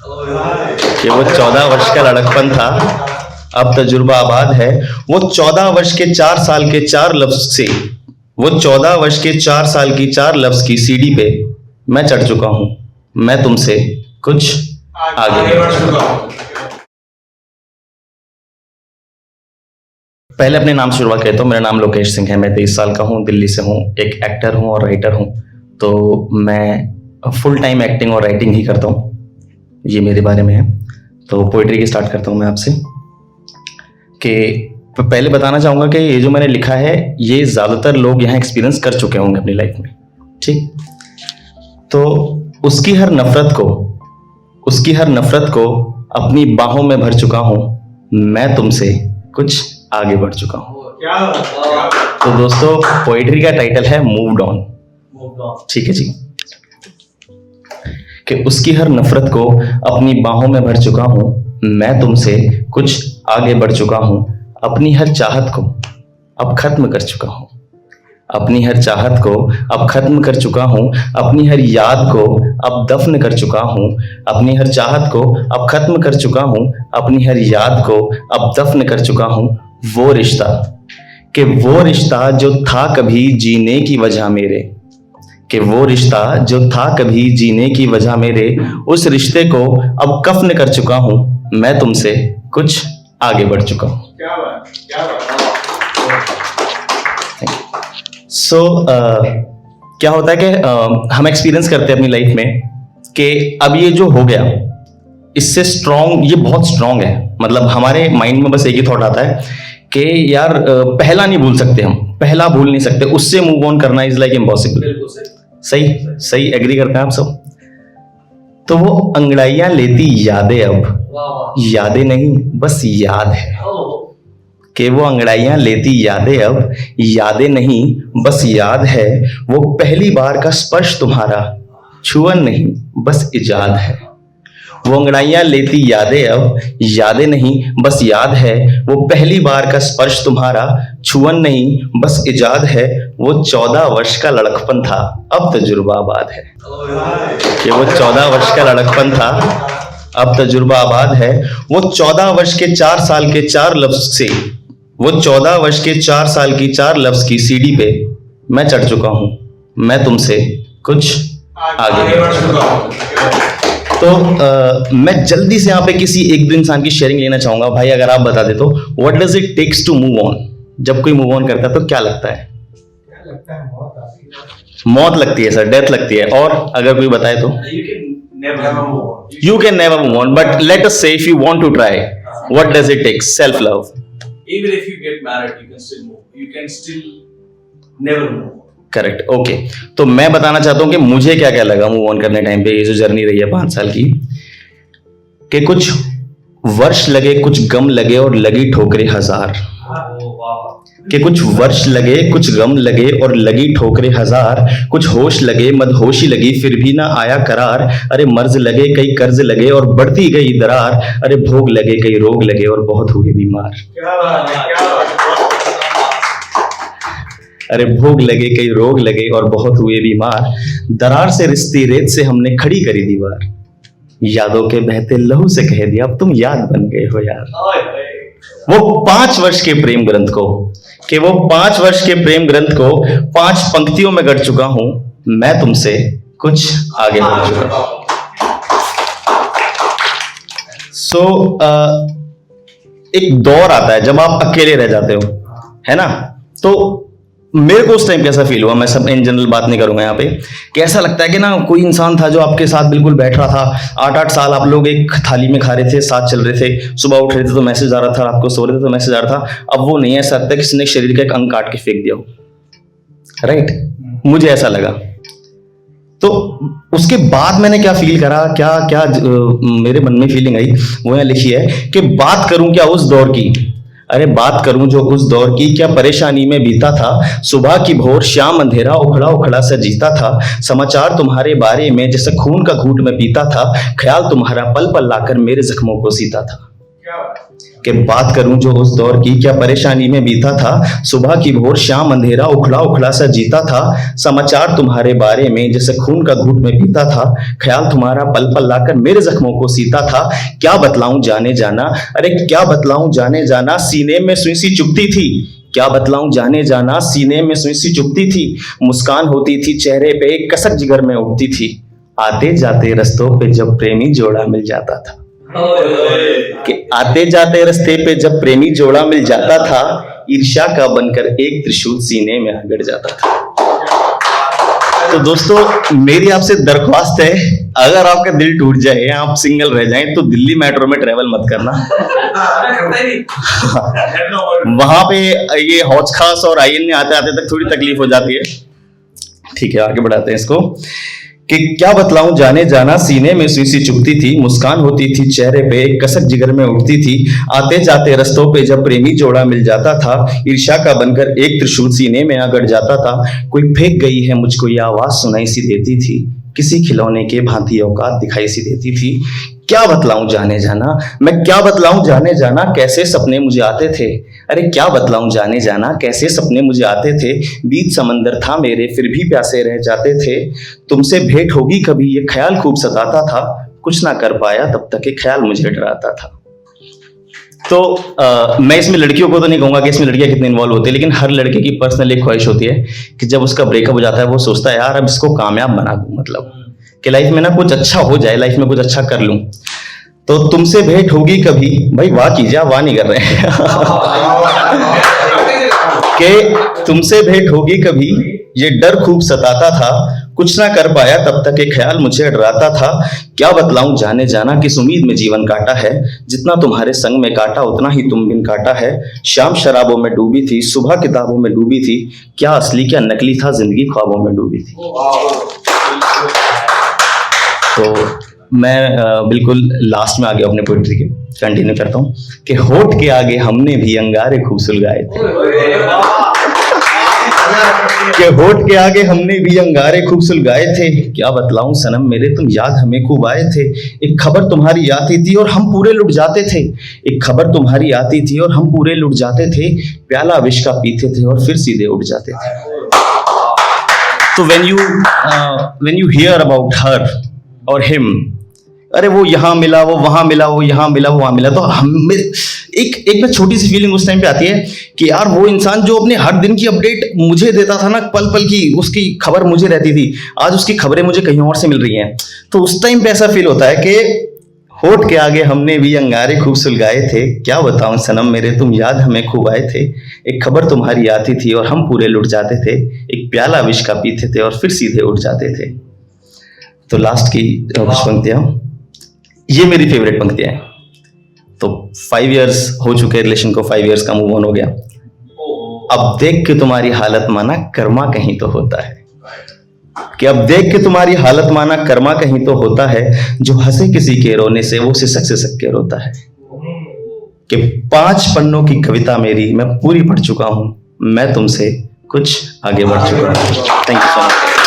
कि वो 14 वर्ष का लड़कपन था, अब तजुर्बा आबाद है। वो 14 वर्ष के 4 साल के 4 लफ्ज से, वो 14 वर्ष के 4 साल की 4 लफ्ज की सीढ़ी पे मैं चढ़ चुका हूं। मैं तुमसे कुछ आगे बढ़ चुका हूं। पहले अपने नाम से शुरुआत करता हूँ। मेरा नाम लोकेश सिंह है। मैं 23 साल का हूँ, दिल्ली से हूँ, एक एक्टर हूँ और राइटर हूँ। तो मैं फुल टाइम एक्टिंग और राइटिंग ही करता हूँ, ये मेरे बारे में है। तो पोइट्री की स्टार्ट करता हूँ मैं आपसे कि पहले बताना चाहूँगा कि ये जो मैंने लिखा है ये ज़्यादातर लोग यहाँ एक्सपीरियंस कर चुके होंगे अपनी लाइफ में, ठीक। तो उसकी हर नफरत को अपनी बाहों में भर चुका हूँ। मैं तुमसे कुछ आगे बढ़ चुका हूँ। तो दोस्तों, पोइट्री का टाइटल है मूव्ड ऑन, ठीक है जी। कि उसकी हर नफरत को अपनी बाहों में भर चुका हूं। मैं तुमसे कुछ आगे बढ़ चुका हूं। अपनी हर चाहत को अब खत्म कर चुका हूं। अपनी हर चाहत को अब खत्म कर चुका हूं। अपनी हर याद को अब दफन कर चुका हूं। अपनी हर चाहत को अब खत्म कर चुका हूं। अपनी हर याद को अब दफन कर चुका हूं। वो रिश्ता जो था कभी जीने की वजह मेरे, कि वो रिश्ता जो था कभी जीने की वजह मेरे, उस रिश्ते को अब कफ्न कर चुका हूं। मैं तुमसे कुछ आगे बढ़ चुका हूं। क्या बात। क्या होता है कि हम एक्सपीरियंस करते हैं अपनी लाइफ में कि अब ये जो हो गया इससे स्ट्रॉन्ग, ये बहुत स्ट्रॉन्ग है। मतलब हमारे माइंड में बस एक ही थॉट आता है कि यार पहला नहीं भूल सकते, हम पहला भूल नहीं सकते, उससे मूव ऑन करना इज लाइक इम्पॉसिबल। सही एग्री करते हैं आप सब। तो वो अंगड़ाइयां लेती यादें अब यादें नहीं बस याद है, कि वो अंगड़ाइयां लेती यादें अब यादें नहीं बस याद है। वो पहली बार का स्पर्श तुम्हारा छुअन नहीं बस इजाद है। वो अंगड़ाइयां लेती यादें अब यादें नहीं बस याद है। वो पहली बार का स्पर्श तुम्हारा छुअन नहीं बस इजाद है। वो 14 वर्ष का लड़कपन था, अब तजुर्बा आबाद है। कि वो 14 वर्ष का लड़कपन था, अब तजुर्बा आबाद है। वो 14 वर्ष के 4 साल के 4 लफ्ज से, वो 14 वर्ष के 4 साल की 4 लफ्ज की सीढ़ी पे मैं चढ़ चुका हूं। मैं तुमसे कुछ आगे बढ़ चुका हूं। तो मैं जल्दी से यहाँ पे किसी एक दो इंसान की शेयरिंग लेना चाहूंगा। भाई अगर आप बता दे तो what does it takes to move on. जब कोई मूव ऑन करता है तो क्या लगता है? मौत लगती है सर, डेथ लगती है। और अगर कोई बताए तो you can never move on, but let us say if you want to try, what does it takes? Self love. Even if you get married, you can still move. You can still never move. Correct, okay. तो मैं बताना चाहता हूं कि मुझे क्या क्या लगा मूव ऑन करने टाइम पे, ये जो जर्नी रही है 5 साल की, कि कुछ वर्ष लगे, कुछ गम लगे और लगी ठोकरें हजार। कि कुछ वर्ष लगे, कुछ गम लगे और लगी ठोकरें हजार। कुछ होश लगे, मदहोशी लगी, फिर भी ना आया करार। अरे मर्ज लगे, कई कर्ज लगे और बढ़ती गई दरार। अरे भोग लगे, कई रोग लगे और बहुत हुए बीमार। अरे भोग लगे, कई रोग लगे और बहुत हुए बीमार। दरार से रिश्ती रेत से हमने खड़ी करी दीवार। यादों के बहते लहू से कह दिया अब तुम याद बन गए हो यार। वो 5 वर्ष के प्रेम ग्रंथ को, कि वो 5 वर्ष के प्रेम ग्रंथ को 5 पंक्तियों में गढ़ चुका हूं। मैं तुमसे कुछ आगे बढ़ चुका हूं। एक दौर आता है जब आप अकेले रह जाते हो, है ना। तो मेरे को उस टाइम कैसा फील हुआ, मैं सब इन जनरल बात नहीं करूंगा यहाँ पे, कैसा लगता है कि ना कोई इंसान था जो आपके साथ बिल्कुल बैठ रहा था। 8-8 साल आप लोग एक थाली में खा रहे थे, साथ चल रहे थे, सुबह उठ रहे थे तो मैसेज आ रहा था, रात को सो रहे थे तो मैसेज आ रहा था। अब वो नहीं है, ऐसा लगता है किसी ने शरीर का एक अंग काट के फेंक दिया हो, राइट। मुझे ऐसा लगा। तो उसके बाद मैंने क्या फील करा, क्या मेरे मन में फीलिंग आई, वो यहाँ लिखी है कि बात करूं क्या उस दौर की। अरे बात करूं जो उस दौर की, क्या परेशानी में बीता था। सुबह की भोर, शाम अंधेरा, उखड़ा उखड़ा सा जीता था। समाचार तुम्हारे बारे में जैसे खून का घूंट में पीता था। ख्याल तुम्हारा पल पल लाकर मेरे जख्मों को सीता था। कि बात करूं जो उस दौर की, क्या परेशानी में बीता था, सुबह की भोर शाम अंधेरा उखड़ा उखड़ा सा जीता था, समाचार तुम्हारे बारे में जैसे खून का घूंट में पीता था, ख्याल तुम्हारा पल पल लाकर मेरे जख्मों को सीता था, क्या बतलाऊं जाने जाना, अरे क्या बतलाऊं जाने जाना, सीने में सुई सी चुभती थी, क्या बतलाऊं जाने जाना, सीने में सुई सी चुभती थी, मुस्कान होती थी चेहरे पे, कसक जिगर में उठती थी, आते जाते रस्तों पे जब प्रेमी जोड़ा मिल जाता था, कि आते जाते रास्ते पे जब प्रेमी जोड़ा मिल जाता था, ईर्ष्या का बनकर एक त्रिशूल सीने में अगड़ जाता था। तो दोस्तों मेरी आपसे दरख्वास्त है, अगर आपका दिल टूट जाए या आप सिंगल रह जाएं तो दिल्ली मेट्रो में ट्रेवल मत करना। वहां पे ये हौज खास और आयन में आते आते तक थोड़ी तकलीफ हो जाती है। ठीक है, आगे बढ़ाते हैं इसको कि क्या बतलाऊं जाने जाना, सीने में सुई सी चुभती थी, मुस्कान होती थी चेहरे पे, कसक जिगर में उठती थी, आते जाते रस्तों पे जब प्रेमी जोड़ा मिल जाता था, ईर्ष्या का बनकर एक त्रिशूल सीने में अगड़ जाता था, कोई फेंक गई है मुझको ये आवाज सुनाई सी देती थी, किसी खिलौने के भांति औकात दिखाई सी देती थी, क्या बतलाऊं जाने जाना, मैं क्या बतलाऊं जाने जाना, कैसे सपने मुझे आते थे, अरे क्या बतलाऊं जाने जाना, कैसे सपने मुझे आते थे, बीच समंदर था मेरे फिर भी प्यासे रह जाते थे, तुमसे भेंट होगी कभी ये ख्याल खूब सताता था, कुछ ना कर पाया तब तक ये ख्याल मुझे डराता था। तो मैं इसमें लड़कियों को तो नहीं कहूंगा कि इसमें लड़कियां कितनी इन्वॉल्व होती है, लेकिन हर लड़के की पर्सनल एक ख्वाहिश होती है कि जब उसका ब्रेकअप हो जाता है वो सोचता है यार अब इसको कामयाब बना दूं, मतलब कि लाइफ में ना कुछ अच्छा हो जाए, लाइफ में कुछ अच्छा कर लूं। तो तुमसे भेंट होगी कभी, भाई वाह कीजिए, आप वाह नहीं कर रहे हैं कि तुमसे भेंट होगी कभी, ये डर खूब सताता था, कुछ ना कर पाया तब तक ये ख्याल मुझे डराता था, क्या बतलाऊं जाने जाना, किस उम्मीद में जीवन काटा है, जितना तुम्हारे संग में काटा उतना ही तुम बिन काटा है, शाम शराबों में डूबी थी, सुबह किताबों में डूबी थी, क्या असली क्या नकली था, जिंदगी ख्वाबों में डूबी थी। तो मैं बिल्कुल लास्ट में आ गया अपने पोइट्री के, कंटिन्यू करता हूँ कि होठ के आगे हमने भी अंगारे खूब सुलगाए थे, कि होठ के आगे हमने भी अंगारे खूब सुलगाए थे, क्या बतलाऊं सनम मेरे तुम याद हमें खूब आए थे, एक खबर तुम्हारी आती थी और हम पूरे लुट जाते थे, एक खबर तुम्हारी आती थी और हम पूरे लुट जाते थे, प्याला विष का पीते थे और फिर सीधे उठ जाते थे। तो when you hear about her और हिम, अरे वो यहाँ मिला, वो वहां मिला, वो यहाँ मिला, वो वहां मिला, तो हमें एक ना छोटी सी फीलिंग उस टाइम पे आती है कि यार वो इंसान जो अपने हर दिन की अपडेट मुझे देता था ना, पल पल की उसकी खबर मुझे रहती थी, आज उसकी खबरें मुझे कहीं और से मिल रही हैं। तो उस टाइम पे ऐसा फील होता है कि होठ के आगे हमने भी अंगारे खूब सुलगाए थे, क्या बताऊं सनम मेरे तुम याद हमें खूब आए थे, एक खबर तुम्हारी आती थी और हम पूरे लुट जाते थे, एक प्याला विष का पीते थे और फिर सीधे उठ जाते थे। तो लास्ट की कुछ पंक्तियां, ये मेरी फेवरेट पंक्तियां हैं। तो 5 इयर्स हो चुके रिलेशन को, 5 इयर्स का मूव ऑन हो गया, अब देख के तुम्हारी हालत माना कर्मा कहीं तो होता है, कि अब देख के तुम्हारी हालत माना कर्मा कहीं तो होता है, जो हंसे किसी के रोने से वो सिसक के रोता है, कि 5 पन्नों की कविता मेरी मैं पूरी पढ़ चुका हूं, मैं तुमसे कुछ आगे बढ़ चुका हूं। Thank you so much.